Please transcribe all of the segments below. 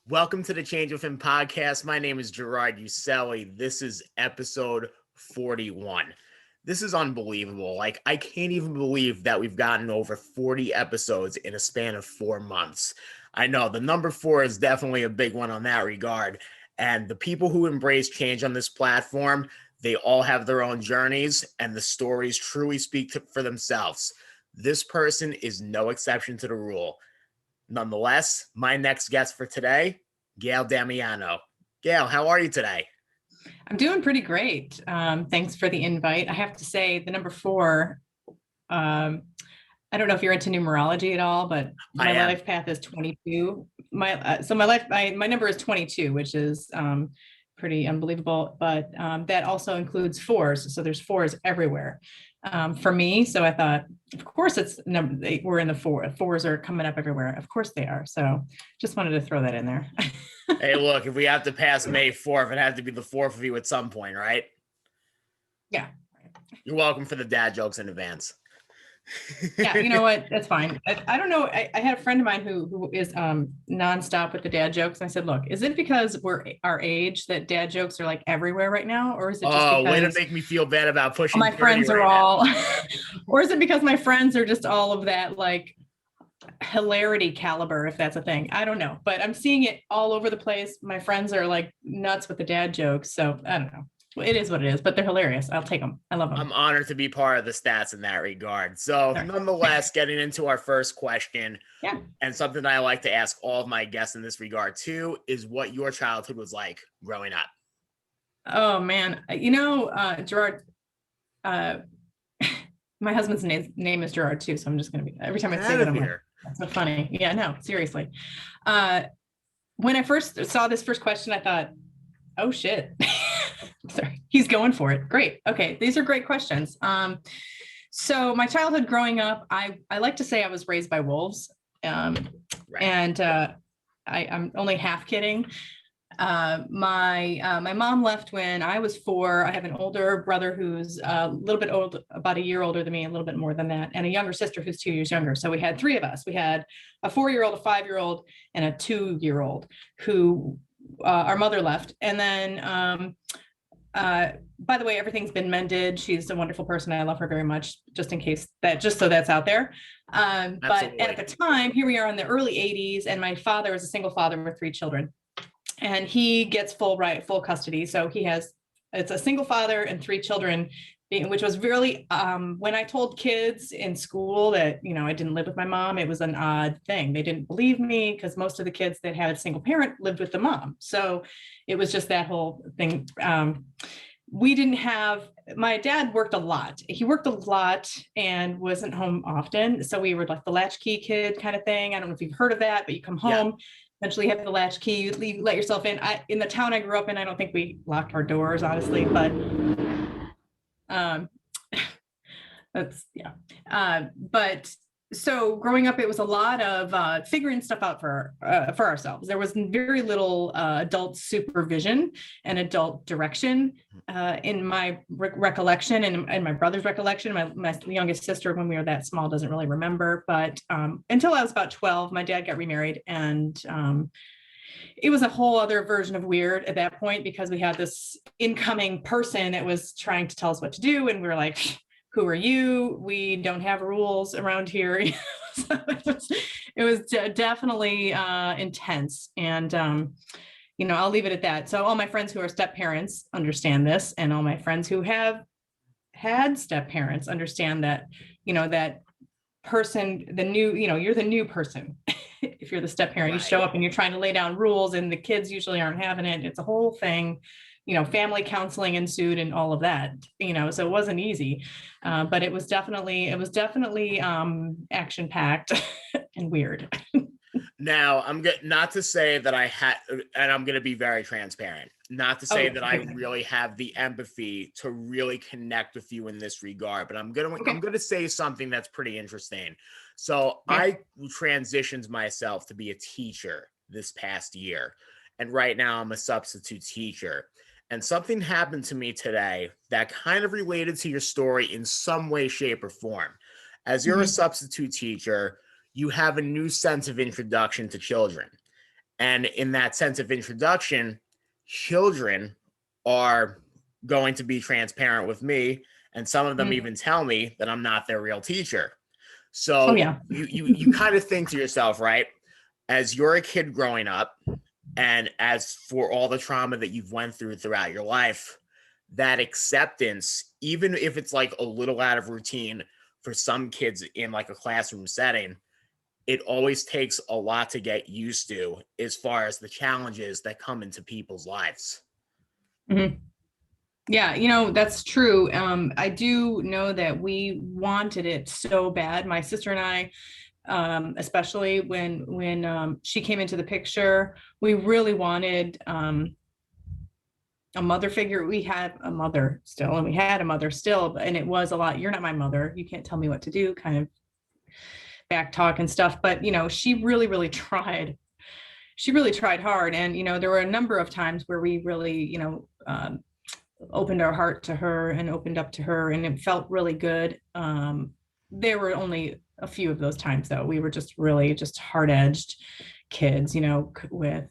Welcome to the Change with Him podcast. My name is Gerard Uselli. This is episode 41. This is unbelievable. I can't even believe that we've gotten over 40 episodes in a span of 4 months. I know the number 4 is definitely a big one on that regard. And the people who embrace change on this platform, they all have their own journeys, and the stories truly speak for themselves. This person is no exception to the rule. Nonetheless, my next guest for today, Gayle Damiano. Gayle, how are you today? I'm doing pretty great. Thanks for the invite. I have to say the number 4, I don't know if you're into numerology at all, but my life path is 22. My number is 22, which is pretty unbelievable, but that also includes 4s. So there's 4s everywhere for me. So I thought, of course we're in the 4s are coming up everywhere. Of course they are. So just wanted to throw that in there. Hey, look, if we have to pass May 4th, it had to be the 4th of you at some point, right? Yeah. You're welcome for the dad jokes in advance. Yeah, you know what? That's fine. I don't know. I had a friend of mine who is nonstop with the dad jokes. And I said, look, is it because we're our age that dad jokes are like everywhere right now? Or is it just because way to make me feel bad about pushing my friends are all, or is it because my friends are just all of that like hilarity caliber, if that's a thing? I don't know, but I'm seeing it all over the place. My friends are like nuts with the dad jokes. So I don't know. It is what it is, but they're hilarious. I'll take them. I love them. I'm honored to be part of the stats in that regard. So nonetheless, getting into our first question, and something that I like to ask all of my guests in this regard too, is what your childhood was like growing up. Oh man, Gerard, my husband's name is Gerard too, so I'm just gonna be, every time I say that, I'm like, that's so funny. Yeah, no, seriously. When I first saw this first question, I thought, oh shit. Sorry, he's going for it. Great. Okay, these are great questions. So my childhood growing up, I like to say I was raised by wolves, and I'm only half kidding. My mom left when I was 4. I have an older brother who's a little bit old, about a year older than me, a little bit more than that, and a younger sister who's 2 years younger. So we had 3 of us. We had a 4-year-old, a 5-year-old, and a 2-year-old who our mother left. And then by the way, everything's been mended. She's a wonderful person. I love her very much, just so that's out there. But at the time, here we are in the early 80s, and my father is a single father with 3 children, and he gets full custody. So it's a single father and 3 children, which was really, when I told kids in school that, I didn't live with my mom, it was an odd thing. They didn't believe me because most of the kids that had a single parent lived with the mom. So it was just that whole thing. My dad worked a lot. He worked a lot and wasn't home often. So we were like the latchkey kid kind of thing. I don't know if you've heard of that, but you come home, eventually have the latchkey, you let yourself in. In the town I grew up in, I don't think we locked our doors, honestly, but but so growing up, it was a lot of figuring stuff out for ourselves. There was very little adult supervision and adult direction in my recollection, and my brother's recollection. My youngest sister, when we were that small, doesn't really remember. But until I was about 12, my dad got remarried, and it was a whole other version of weird at that point, because we had this incoming person that was trying to tell us what to do, and we were like, who are you? We don't have rules around here. So it was definitely intense. And, I'll leave it at that. So all my friends who are step parents understand this, and all my friends who have had step parents understand that, that person, you're the new person. If you're the step parent, you show up and you're trying to lay down rules, and the kids usually aren't having it. It's a whole thing. Family counseling ensued and all of that, so it wasn't easy, but it was definitely action packed and weird. Now, I'm not to say that I had, and I'm going to be very transparent, not to say that I really have the empathy to really connect with you in this regard, but I'm going to say something that's pretty interesting. So I transitioned myself to be a teacher this past year, and right now I'm a substitute teacher. And something happened to me today that kind of related to your story in some way, shape, or form. As you're a substitute teacher, you have a new sense of introduction to children. And in that sense of introduction, children are going to be transparent with me, and some of them even tell me that I'm not their real teacher. Oh So yeah. you kind of think to yourself, right? As you're a kid growing up, and as for all the trauma that you've went through throughout your life, that acceptance, even if it's like a little out of routine for some kids in like a classroom setting, it always takes a lot to get used to as far as the challenges that come into people's lives. Mhm. Yeah, that's true. I do know that we wanted it so bad. My sister and I, especially when she came into the picture, we really wanted a mother figure. We had a mother still, and we had a mother still, and it was a lot. You're not my mother. You can't tell me what to do, kind of back talk and stuff. But she really, really tried. She really tried hard, and there were a number of times where we really, opened our heart to her and opened up to her, and it felt really good. There were only a few of those times, though. We were just really just hard-edged kids, with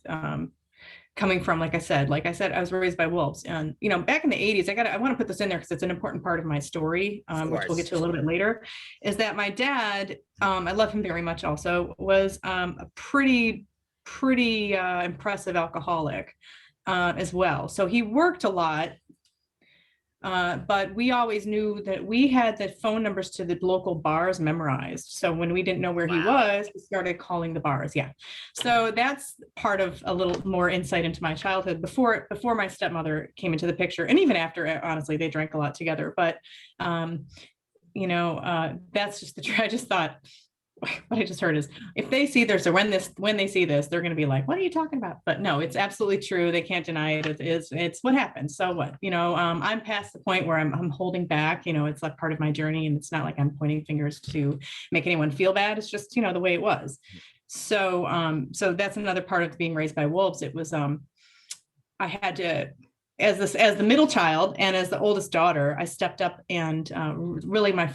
coming from, like I said, I was raised by wolves. And back in the 80s, I want to put this in there because it's an important part of my story, which we'll get to a little bit later, is that my dad, I love him very much also, was a pretty impressive alcoholic as well. So he worked a lot. But we always knew that we had the phone numbers to the local bars memorized. So when we didn't know where he was, we started calling the bars. Yeah. So that's part of a little more insight into my childhood before my stepmother came into the picture. And even after, honestly, they drank a lot together. But, that's just the truth. I just thought, what I just heard is, if they see this, or when they see this, they're going to be like, what are you talking about? But no, it's absolutely true. They can't deny it. It's what happened. So what, I'm past the point where I'm holding back. It's like part of my journey, and it's not like I'm pointing fingers to make anyone feel bad. It's just, the way it was. So that's another part of being raised by wolves. It was, I had to, as the middle child and as the oldest daughter, I stepped up, and really one of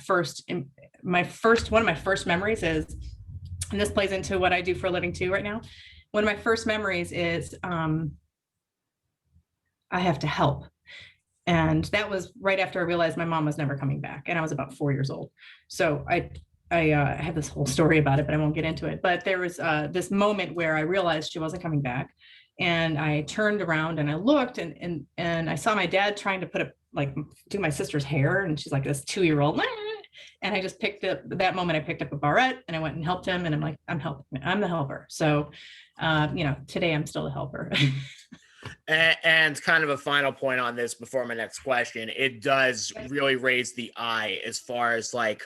my first memories is, and this plays into what I do for a living too right now. One of my first memories is I have to help. And that was right after I realized my mom was never coming back, and I was about 4 years old. So I have this whole story about it, but I won't get into it. But there was this moment where I realized she wasn't coming back. And I turned around and I looked, and I saw my dad trying to do my sister's hair. And she's like this 2-year-old. And I just picked up that moment. I picked up a barrette and I went and helped him. And I'm like, I'm the helper. So, today I'm still a helper. And kind of a final point on this before my next question, it does really raise the eye as far as like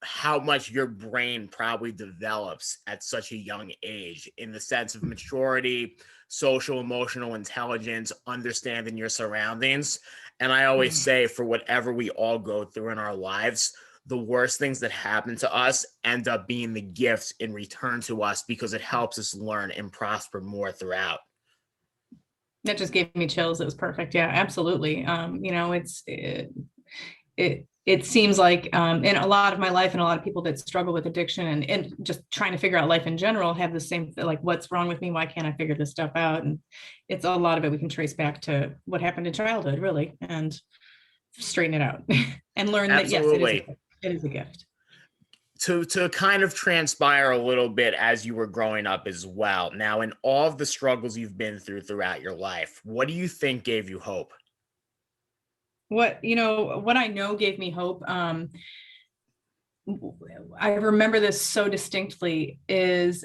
how much your brain probably develops at such a young age, in the sense of maturity, social, emotional intelligence, understanding your surroundings. And I always say, for whatever we all go through in our lives, the worst things that happen to us end up being the gifts in return to us, because it helps us learn and prosper more throughout. That just gave me chills. It was perfect. Yeah, absolutely. It seems like in a lot of my life, and a lot of people that struggle with addiction and just trying to figure out life in general have the same, like, what's wrong with me? Why can't I figure this stuff out? And it's a lot of it we can trace back to what happened in childhood, really, and straighten it out and learn Absolutely. that, yes, it is a gift. To kind of transpire a little bit as you were growing up as well. Now, in all of the struggles you've been throughout your life, what do you think gave you hope? What I know gave me hope, I remember this so distinctly, is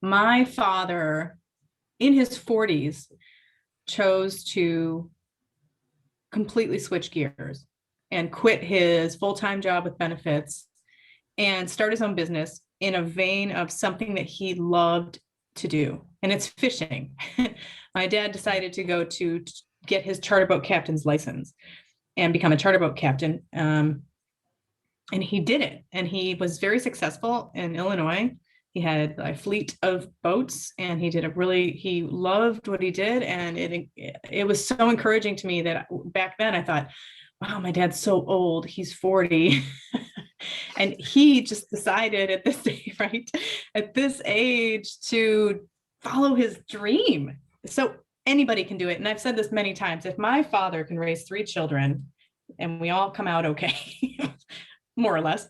my father in his 40s chose to completely switch gears and quit his full-time job with benefits and start his own business in a vein of something that he loved to do. And it's fishing. My dad decided to go to get his charter boat captain's license and become a charter boat captain. And he did it. And he was very successful in Illinois. He had a fleet of boats, and he loved what he did. And it was so encouraging to me that back then I thought, wow, my dad's so old. He's 40. And he just decided at this age, right? At this age to follow his dream. So anybody can do it. And I've said this many times. If my father can raise 3 children and we all come out okay, more or less,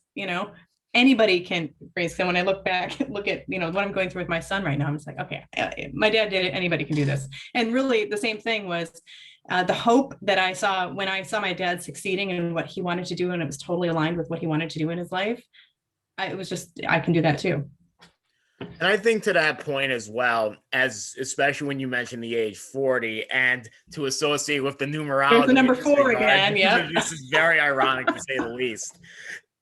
anybody can raise. So when I look back, look at, what I'm going through with my son right now, I'm just like, okay, my dad did it. Anybody can do this. And really the same thing was the hope that I saw when I saw my dad succeeding in what he wanted to do, and it was totally aligned with what he wanted to do in his life. It was just, I can do that too. And I think to that point as well, as especially when you mentioned the age 40 and to associate with the numerology. There's the number 4 again. Yeah. This is very ironic to say the least.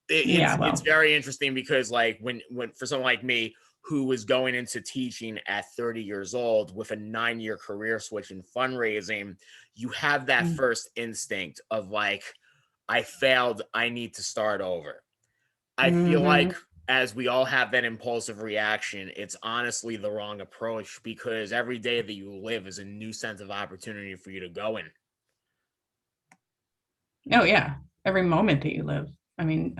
It's very interesting because like when for someone like me who was going into teaching at 30 years old with a 9-year career switch in fundraising, you have that first instinct of like, I failed, I need to start over. I feel like as we all have that impulsive reaction, it's honestly the wrong approach because every day that you live is a new sense of opportunity for you to go in. Oh yeah. Every moment that you live. I mean,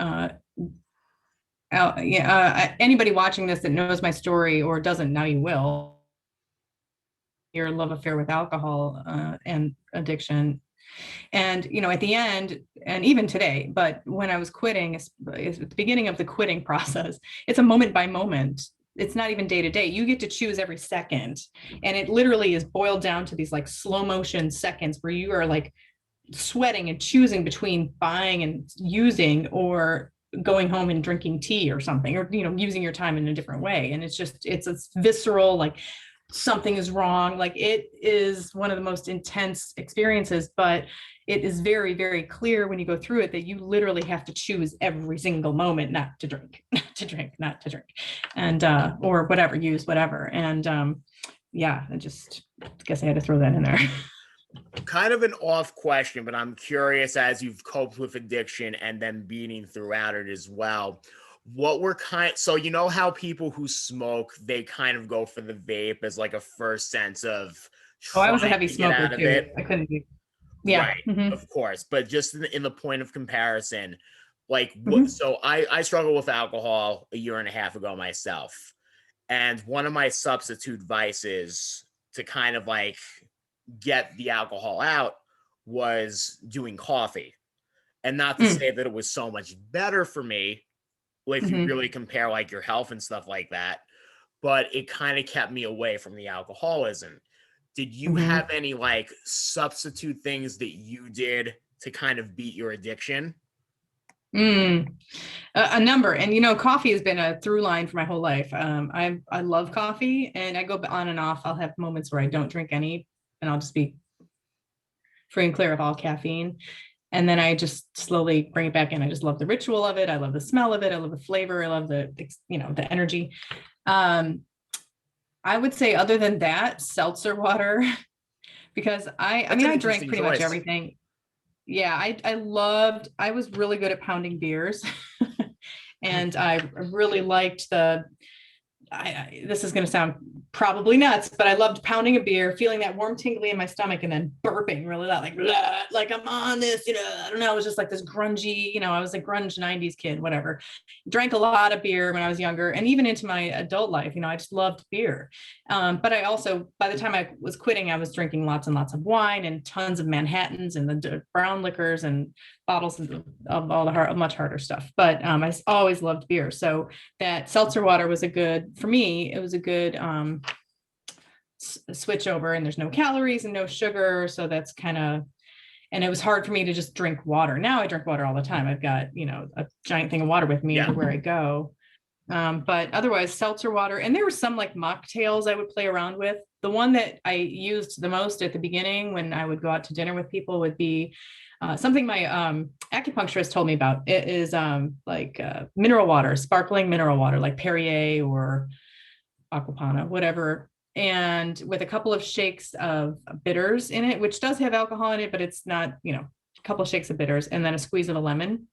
anybody watching this that knows my story or doesn't, now you will. Your love affair with alcohol and addiction. And, at the end, and even today, but when I was quitting, at the beginning of the quitting process, it's a moment by moment. It's not even day to day. You get to choose every second. And it literally is boiled down to these like slow motion seconds where you are like sweating and choosing between buying and using or going home and drinking tea or something, or, using your time in a different way. And it's visceral, like something is wrong. Like it is one of the most intense experiences, but it is very, very clear when you go through it that you literally have to choose every single moment not to drink, not to drink, and or whatever, use whatever. And I guess I had to throw that in there. Kind of an off question, but I'm curious as you've coped with addiction and then beating throughout it as well. So how people who smoke, they kind of go for the vape as like a first sense of I was a heavy smoker too. I couldn't be. Yeah. Right, of course. But just in the point of comparison, like so I struggled with alcohol a year and a half ago myself. And one of my substitute vices to kind of like get the alcohol out was doing coffee. And not to say that it was so much better for me if you really compare like your health and stuff like that, but it kind of kept me away from the alcoholism. Did you have any like substitute things that you did to kind of beat your addiction? A number. And coffee has been a through line for my whole life. I love coffee, and I go on and off. I'll have moments where I don't drink any, and I'll just be free and clear of all caffeine. And then I just slowly bring it back in. I just love the ritual of it. I love the smell of it. I love the flavor. I love the energy. I would say other than that, seltzer water, because I drank pretty much everything. Yeah, I was really good at pounding beers. And I really liked this is going to sound probably nuts, but I loved pounding a beer, feeling that warm tingly in my stomach, and then burping really loud, like I'm on this, I don't know. It was just like this grungy, I was a grunge 90s kid, whatever. Drank a lot of beer when I was younger, and even into my adult life, I just loved beer. But I also, by the time I was quitting, I was drinking lots and lots of wine and tons of Manhattans and the brown liquors and bottles of all the much harder stuff. But I always loved beer. So that seltzer water was for me, it was a good switch over, and there's no calories and no sugar. So that's and it was hard for me to just drink water. Now I drink water all the time. I've got, a giant thing of water with me everywhere I go. But otherwise seltzer water. And there were some like mocktails I would play around with. The one that I used the most at the beginning when I would go out to dinner with people would be something my acupuncturist told me about. It is mineral water, sparkling mineral water, like Perrier or Aquapana, whatever. And with a couple of shakes of bitters in it, which does have alcohol in it, but it's not, a couple of shakes of bitters, and then a squeeze of a lemon.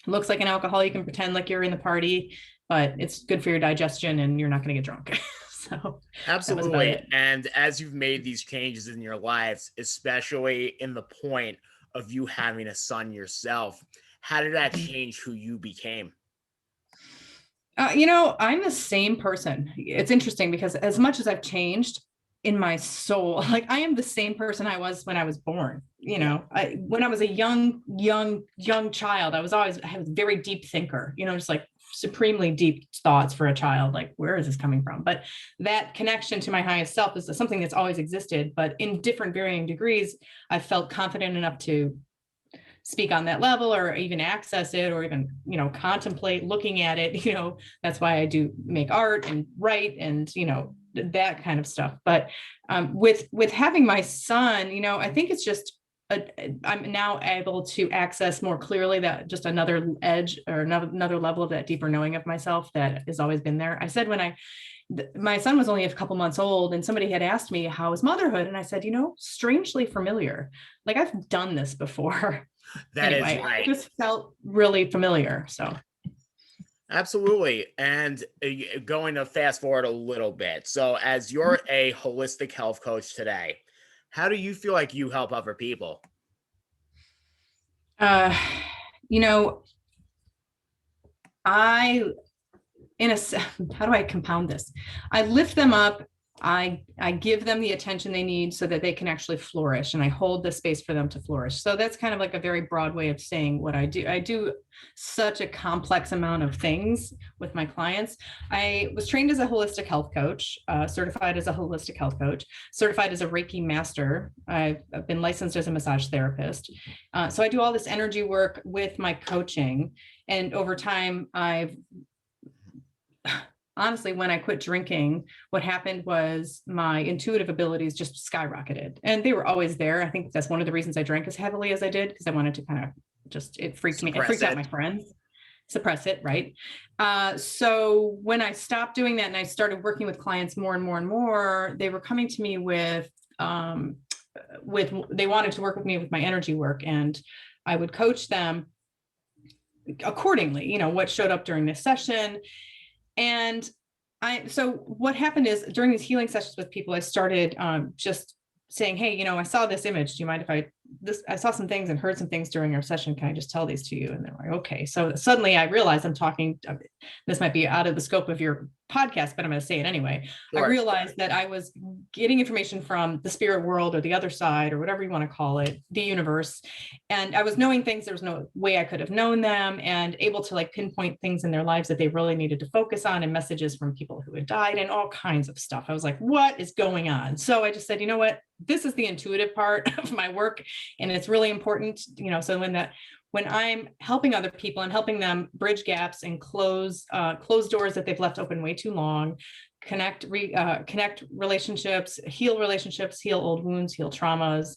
It looks like an alcohol. You can pretend like you're in the party, but it's good for your digestion and you're not going to get drunk. So absolutely. And as you've made these changes in your lives, especially in the point of you having a son yourself, How did that change who you became? I'm the same person. It's interesting because as much as I've changed in my soul, like I am the same person I was when I was born. When I was a young child, I was a very deep thinker, just like supremely deep thoughts for a child. Like, where is this coming from? But that connection to my highest self is something that's always existed, but in different varying degrees, I felt confident enough to speak on that level or even access it or even contemplate looking at it. That's why I do make art and write and that kind of stuff. But with having my son, I think it's just I'm now able to access more clearly that just another edge or another level of that deeper knowing of myself that has always been there. I said when my son was only a couple months old and somebody had asked me how is motherhood, and I said, strangely familiar. Like I've done this before. That anyway, is right. It just felt really familiar. So absolutely. And going to fast forward a little bit. So as you're a holistic health coach today, how do you feel like you help other people? I how do I compound this? I lift them up. I give them the attention they need so that they can actually flourish, and I hold the space for them to flourish. So that's kind of like a very broad way of saying what I do. I do such a complex amount of things with my clients. I was trained as a holistic health coach, certified as a holistic health coach, certified as a Reiki master. I've been licensed as a massage therapist. So I do all this energy work with my coaching. And over time, honestly, when I quit drinking, what happened was my intuitive abilities just skyrocketed, and they were always there. I think that's one of the reasons I drank as heavily as I did, because I wanted to kind of it freaked out my friends, suppress it. Right. So when I stopped doing that and I started working with clients more and more and more, they were coming to me with they wanted to work with me with my energy work, and I would coach them accordingly, what showed up during this session. And so what happened is during these healing sessions with people, I started just saying, hey, I saw this image. Do you mind if I saw some things and heard some things during our session. Can I just tell these to you? And they're like, okay. So suddenly I realized I'm talking, this might be out of the scope of your podcast, but I'm going to say it anyway. Sure. I realized that I was getting information from the spirit world or the other side or whatever you want to call it, the universe. And I was knowing things. There was no way I could have known them, and able to pinpoint things in their lives that they really needed to focus on, and messages from people who had died and all kinds of stuff. I was like, what is going on? So I just said, you know what? This is the intuitive part of my work, and it's really important, so when I'm helping other people and helping them bridge gaps and close doors that they've left open way too long, connect relationships, heal old wounds, heal traumas,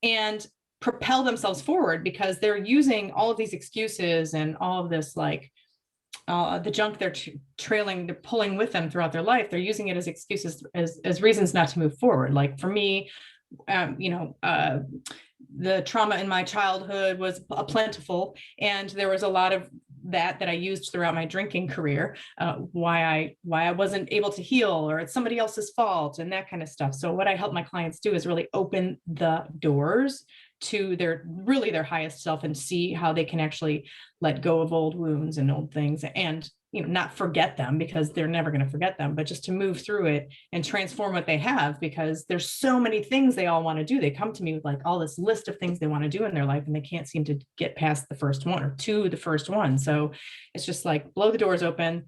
and propel themselves forward, because they're using all of these excuses and all of this the junk they're they're pulling with them throughout their life. They're using it as excuses, as reasons not to move forward. Like for me, the trauma in my childhood was plentiful, and there was a lot of that I used throughout my drinking career, why I wasn't able to heal, or it's somebody else's fault, and that kind of stuff. So what I help my clients do is really open the doors to their highest self, and see how they can actually let go of old wounds and old things, and not forget them, because they're never going to forget them, but just to move through it and transform what they have, because there's so many things they all want to do. They come to me with all this list of things they want to do in their life, and they can't seem to get past the first one or to the first one. So it's just blow the doors open.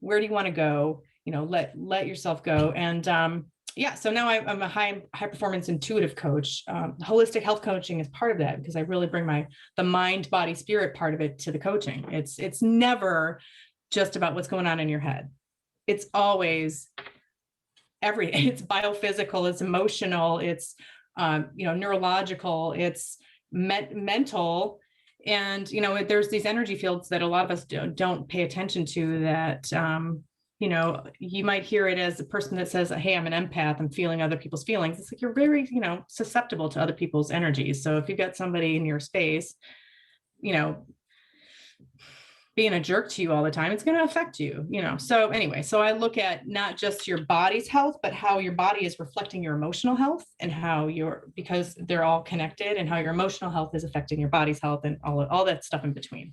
Where do you want to go? Let yourself go. And so now I'm a high performance intuitive coach. Holistic health coaching is part of that, because I really bring the mind, body, spirit part of it to the coaching. It's never just about what's going on in your head. It's always it's biophysical, it's emotional, it's neurological, it's mental. And there's these energy fields that a lot of us don't pay attention to, that you might hear it as a person that says, hey, I'm an empath, I'm feeling other people's feelings. It's like you're very susceptible to other people's energies. So if you've got somebody in your space, being a jerk to you all the time, it's going to affect you, So anyway, so I look at not just your body's health, but how your body is reflecting your emotional health, and how because they're all connected, and how your emotional health is affecting your body's health, and all that stuff in between.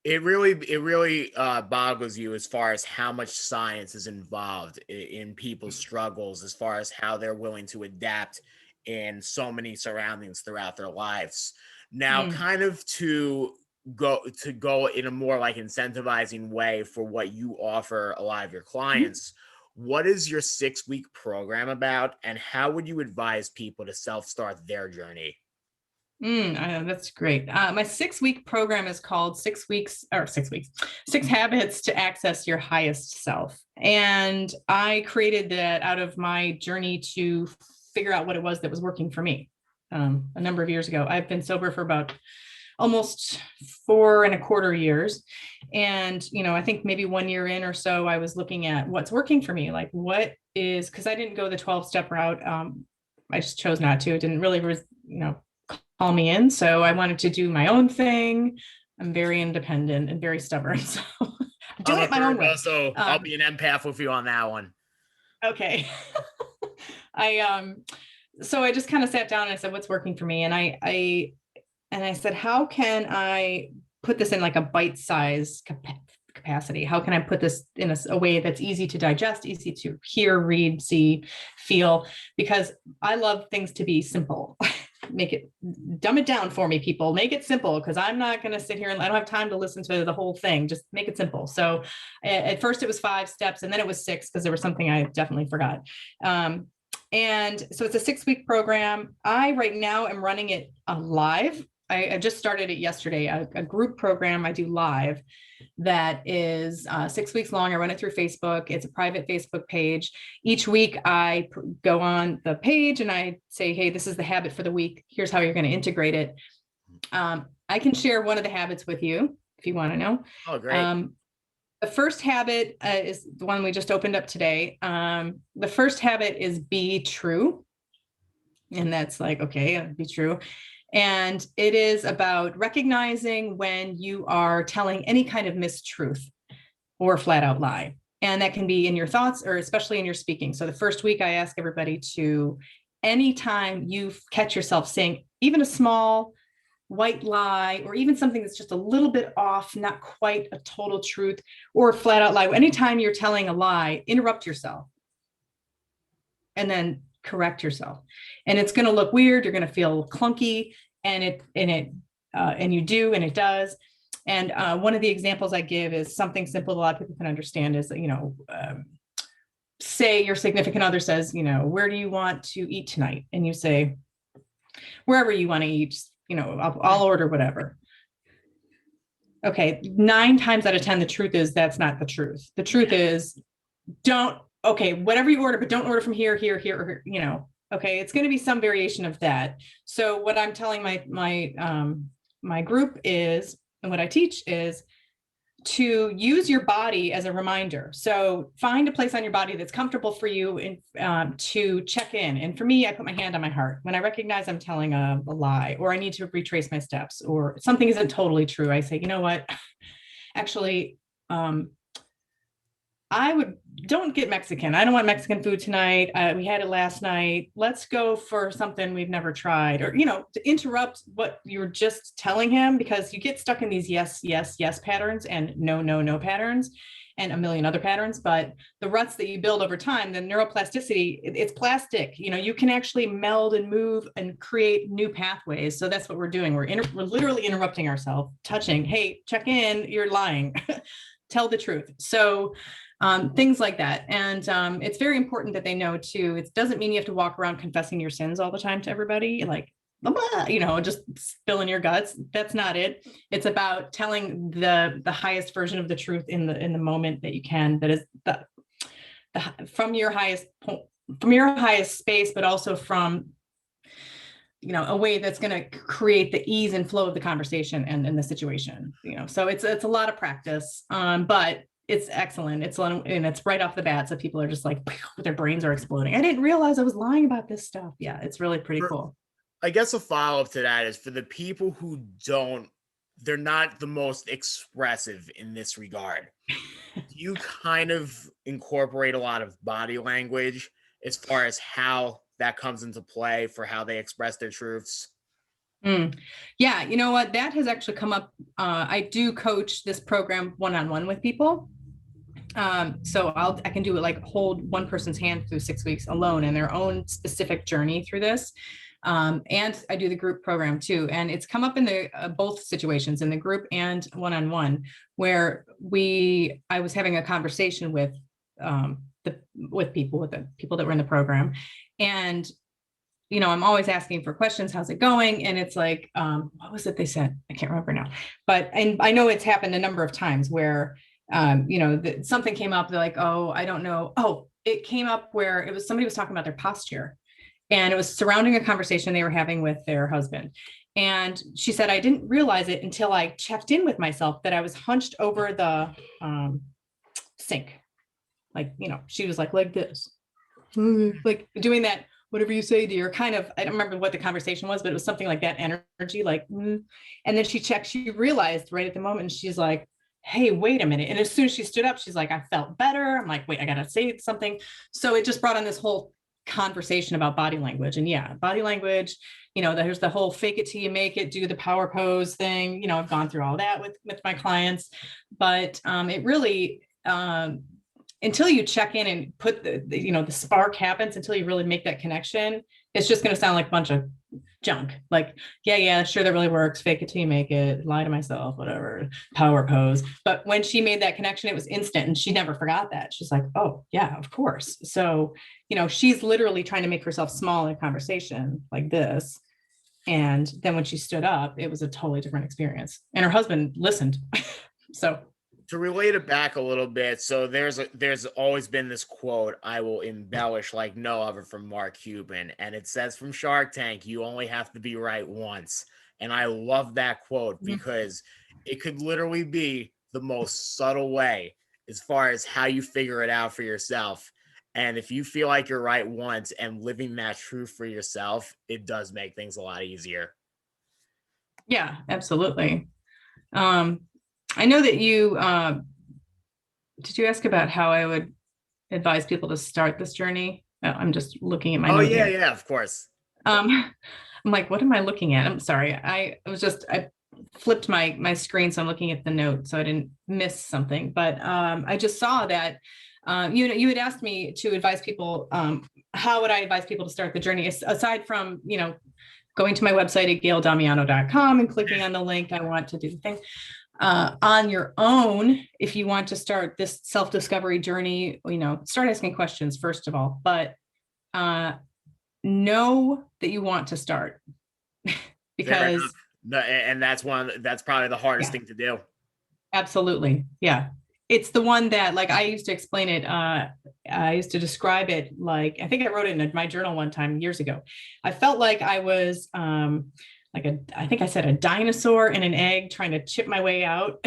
It really boggles you as far as how much science is involved in people's struggles, as far as how they're willing to adapt in so many surroundings throughout their lives. Now, kind of to go in a more like incentivizing way for what you offer a lot of your clients, what is your 6-week program about, and how would you advise people to self-start their journey? That's great. My 6-week program is called 6 Habits to Access Your Highest Self. And I created that out of my journey to figure out what it was that was working for me. A number of years ago, I've been sober for about almost 4.25 years. And, I think maybe 1 year in or so, I was looking at what's working for me. Like because I didn't go the 12-step route. I just chose not to. It didn't really, call me in. So I wanted to do my own thing. I'm very independent and very stubborn. So I do it my own way. So I'll be an empath with you on that one. Okay. So I just kind of sat down and I said, what's working for me? And I said, how can I put this in like a bite-sized capacity? How can I put this in a way that's easy to digest, easy to hear, read, see, feel? Because I love things to be simple. Dumb it down for me, people. Make it simple, because I'm not going to sit here and I don't have time to listen to the whole thing. Just make it simple. So at first it was 5 steps, and then it was 6, because there was something I definitely forgot. And so it's a 6-week program. I right now am running it live. I just started it yesterday, a group program I do live that is 6 weeks long. I run it through Facebook. It's a private Facebook page. Each week I go on the page and I say, hey, this is the habit for the week. Here's how you're going to integrate it. I can share one of the habits with you if you want to know. Oh, great. The first habit is the one we just opened up today. The first habit is be true. And that's like, okay, be true. And it is about recognizing when you are telling any kind of mistruth or flat out lie. And that can be in your thoughts or especially in your speaking. So the first week I ask everybody to, anytime you catch yourself saying even a small white lie, or even something that's just a little bit off, not quite a total truth or flat out lie, anytime you're telling a lie, interrupt yourself and then correct yourself. And it's going to look weird. You're going to feel clunky, and it does. And one of the examples I give is something simple a lot of people can understand is, say your significant other says, where do you want to eat tonight? And you say, wherever you want to eat, I'll order whatever. Okay. 9 times out of 10, the truth is that's not the truth. The truth is whatever you order, but don't order from here, or here, okay. It's going to be some variation of that. So what I'm telling my group is, and what I teach is to use your body as a reminder. So find a place on your body that's comfortable for you and to check in. And for me, I put my hand on my heart. When I recognize I'm telling a lie, or I need to retrace my steps, or something isn't totally true, I say, you know what, actually, don't get Mexican. I don't want Mexican food tonight. We had it last night. Let's go for something we've never tried, or, to interrupt what you're just telling him, because you get stuck in these yes, yes, yes patterns and no, no, no patterns and a million other patterns. But the ruts that you build over time, the neuroplasticity, it's plastic. You can actually meld and move and create new pathways. So that's what we're doing. We're literally interrupting ourselves, touching, hey, check in, you're lying, tell the truth. So things like that. And it's very important that they know too, it doesn't mean you have to walk around confessing your sins all the time to everybody, like, just spilling your guts. That's not it. It's about telling the highest version of the truth in the moment that you can, that is from your highest space, but also from a way that's going to create the ease and flow of the conversation and the situation. So it's a lot of practice, but it's excellent. And it's right off the bat. So people are just like, their brains are exploding. I didn't realize I was lying about this stuff. Yeah, it's really pretty cool. I guess a follow-up to that is for the people who don't they're not the most expressive in this regard. Do you kind of incorporate a lot of body language as far as how that comes into play for how they express their truths? Yeah, you know what? That has actually come up. I do coach this program one-on-one with people. So I can do it like hold one person's hand through 6 weeks alone in their own specific journey through this. And I do the group program too. And it's come up in the both situations, in the group and one-on-one, where I was having a conversation with the people that were in the program. And I'm always asking for questions. How's it going? And it's like, what was it they said? I can't remember now. And I know it's happened a number of times where, something came up. They're like, oh, I don't know. Oh, it came up where somebody was talking about their posture, and it was surrounding a conversation they were having with their husband. And she said, I didn't realize it until I checked in with myself that I was hunched over the sink. Like, she was like this, like doing that, whatever you say, dear, kind of. I don't remember what the conversation was, but it was something like that energy, like, and then she realized right at the moment, she's like, hey, wait a minute. And as soon as she stood up, she's like, I felt better. I'm like, wait, I got to say something. So it just brought on this whole conversation about body language. And yeah, body language, there's the whole fake it till you make it, do the power pose thing. I've gone through all that with my clients, but it really, until you check in and put the spark happens, until you really make that connection, it's just going to sound like a bunch of junk. Like, yeah, sure, that really works. Fake it till you make it, lie to myself, whatever, power pose. But when she made that connection, it was instant, and she never forgot that. She's like, oh yeah, of course. So, she's literally trying to make herself small in a conversation like this. And then when she stood up, it was a totally different experience. And her husband listened. So to relate it back a little bit, so there's always been this quote I will embellish like no other from Mark Cuban, and it says from Shark Tank, you only have to be right once. And I love that quote because it could literally be the most subtle way as far as how you figure it out for yourself. And if you feel like you're right once and living that truth for yourself, it does make things a lot easier. Yeah, absolutely. I know that did you ask about how I would advise people to start this journey? Oh, I'm just looking at my note here. Yeah, of course. I'm like, what am I looking at? I'm sorry. I flipped my screen, so I'm looking at the note so I didn't miss something. But I just saw that you had asked me to advise people. How would I advise people to start the journey? Aside from, going to my website at gayledamiano.com and clicking on the link, I want to do the thing. On your own, if you want to start this self-discovery journey, start asking questions first of all, but know that you want to start because and that's probably the hardest thing to do. Absolutely. Yeah. It's the one that, like, I used to explain it. I used to describe it like, I think I wrote it in my journal one time years ago. I felt like I was I think I said a dinosaur in an egg trying to chip my way out.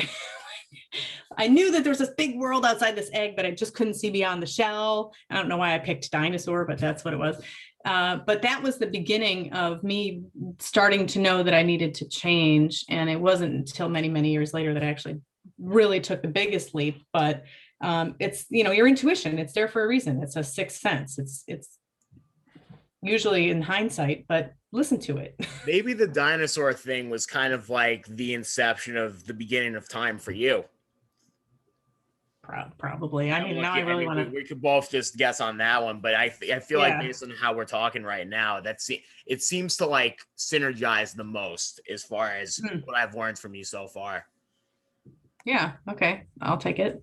I knew that there was this big world outside this egg, but I just couldn't see beyond the shell. I don't know why I picked dinosaur, but that's what it was. But that was the beginning of me starting to know that I needed to change. And it wasn't until many, many years later that I actually really took the biggest leap. But it's, your intuition, it's there for a reason. It's a sixth sense. It's usually in hindsight, but listen to it. Maybe the dinosaur thing was kind of like the inception of the beginning of time for you. Probably. I mean, now I really want to. We could both just guess on that one, but I feel like based on how we're talking right now, it seems to like synergize the most as far as what I've learned from you so far. Yeah. Okay. I'll take it.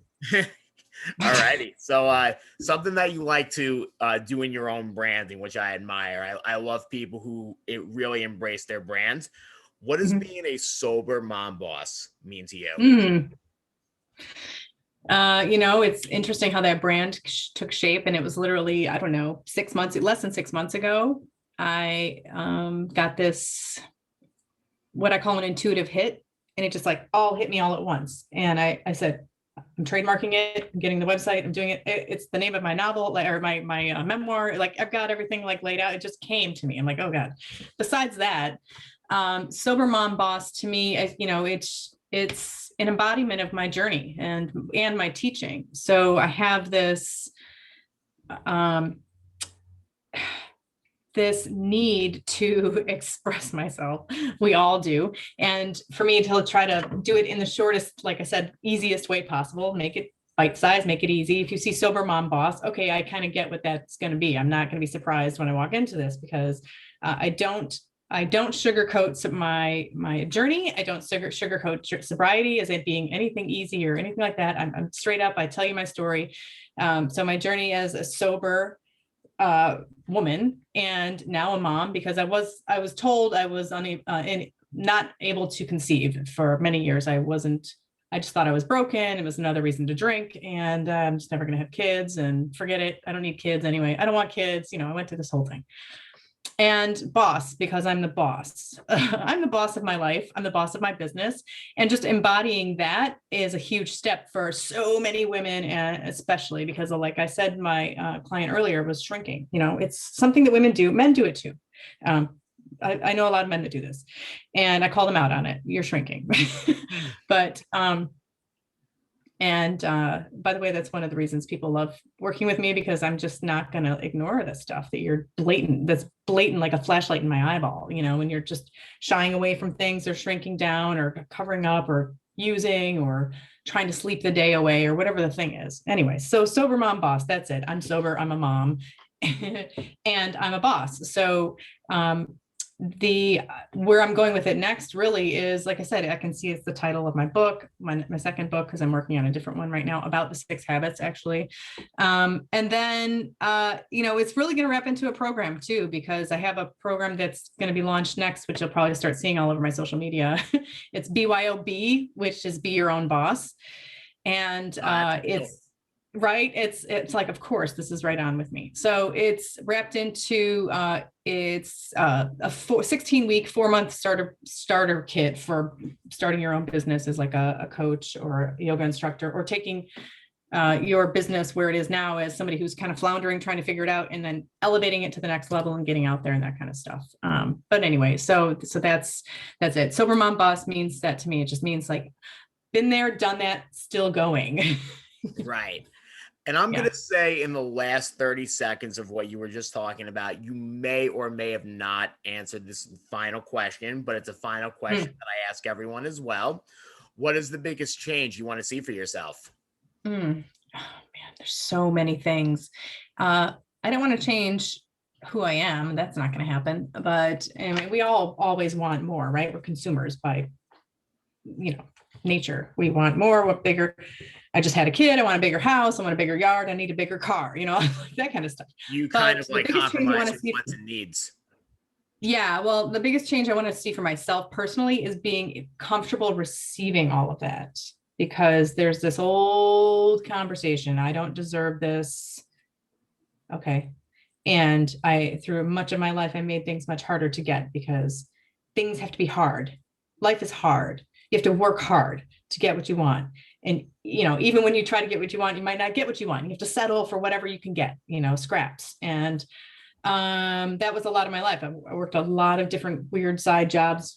All righty. So something that you like to do in your own branding, which I admire. I love people who really embrace their brands. What does being a sober mom boss mean to you? It's interesting how that brand took shape, and it was literally, I don't know, less than 6 months ago. I got this, what I call an intuitive hit, and it just like all hit me all at once. And I said, I'm trademarking it. I'm getting the website. I'm doing it. It's the name of my novel or my memoir. Like, I've got everything like laid out. It just came to me. I'm like, oh God. Besides that, Sober Mom Boss to me, it's an embodiment of my journey and my teaching. So I have this need to express myself. We all do. And for me to try to do it in the shortest, like I said, easiest way possible, make it bite-sized, make it easy. If you see Sober Mom Boss, okay, I kind of get what that's going to be. I'm not going to be surprised when I walk into this, because I don't sugarcoat my journey. I don't sugarcoat sobriety as it being anything easy or anything like that. I'm straight up. I tell you my story. So my journey as a sober woman, and now a mom, because I was told I was not able to conceive for many years. I just thought I was broken. It was another reason to drink, and I'm just never going to have kids, and forget it. I don't need kids anyway. I don't want kids. I went through this whole thing. And boss, because I'm the boss. I'm the boss of my life. I'm the boss of my business. And just embodying that is a huge step for so many women, and especially because, like I said, my client earlier was shrinking. It's something that women do. Men do it too. I know a lot of men that do this, and I call them out on it. You're shrinking. But by the way, that's one of the reasons people love working with me, because I'm just not going to ignore this stuff that's blatant like a flashlight in my eyeball, when you're just shying away from things, or shrinking down, or covering up, or using, or trying to sleep the day away, or whatever the thing is. Anyway, so Sober Mom Boss, that's it. I'm sober, I'm a mom, and I'm a boss. So where I'm going with it next really is, like I said, I can see it's the title of my book, my second book, because I'm working on a different one right now about the 6 habits, actually. And then, it's really going to wrap into a program too, because I have a program that's going to be launched next, which you'll probably start seeing all over my social media. It's BYOB, which is Be Your Own Boss. And it's right. It's like, of course, this is right on with me. So it's wrapped into it's a 16-week, 4-month starter kit for starting your own business as like a coach or a yoga instructor, or taking your business where it is now as somebody who's kind of floundering, trying to figure it out, and then elevating it to the next level and getting out there and that kind of stuff. But anyway, so that's it. Sober Mom Boss means that to me. It just means like, been there, done that, still going. Right. And I'm going to say, in the last 30 seconds of what you were just talking about, you may or may have not answered this final question, but it's a final question that I ask everyone as well. What is the biggest change you want to see for yourself? Oh man, there's so many things. I don't want to change who I am. That's not going to happen. But I mean, we all always want more, right? We're consumers by, nature. We want more, what bigger. I just had a kid. I want a bigger house. I want a bigger yard. I need a bigger car, that kind of stuff. You kind of like compromise your wants and needs. Yeah. Well, the biggest change I want to see for myself personally is being comfortable receiving all of that, because there's this old conversation. I don't deserve this. Okay. And through much of my life, I made things much harder to get, because things have to be hard. Life is hard. You have to work hard to get what you want. And, even when you try to get what you want, you might not get what you want. You have to settle for whatever you can get, scraps. And that was a lot of my life. I worked a lot of different weird side jobs,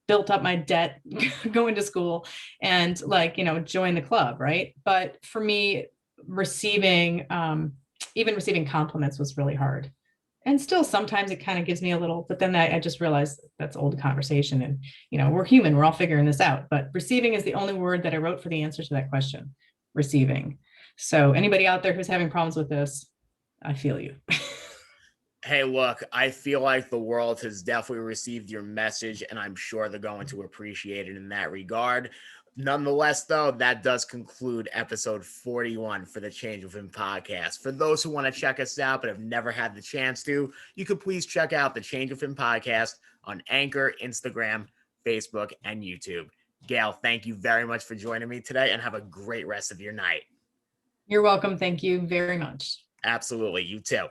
built up my debt going to school, and join the club. Right. But for me, receiving compliments was really hard. And still, sometimes it kind of gives me a little, but then I just realized that's old conversation, and, we're human, we're all figuring this out. But receiving is the only word that I wrote for the answer to that question, receiving. So anybody out there who's having problems with this, I feel you. Hey, look, I feel like the world has definitely received your message, and I'm sure they're going to appreciate it in that regard. Nonetheless, though, that does conclude episode 41 for the Change Within podcast. For those who want to check us out but have never had the chance to, you could please check out the Change Within podcast on Anchor, Instagram, Facebook, and YouTube. Gayle, thank you very much for joining me today, and have a great rest of your night. You're welcome. Thank you very much. Absolutely. You too.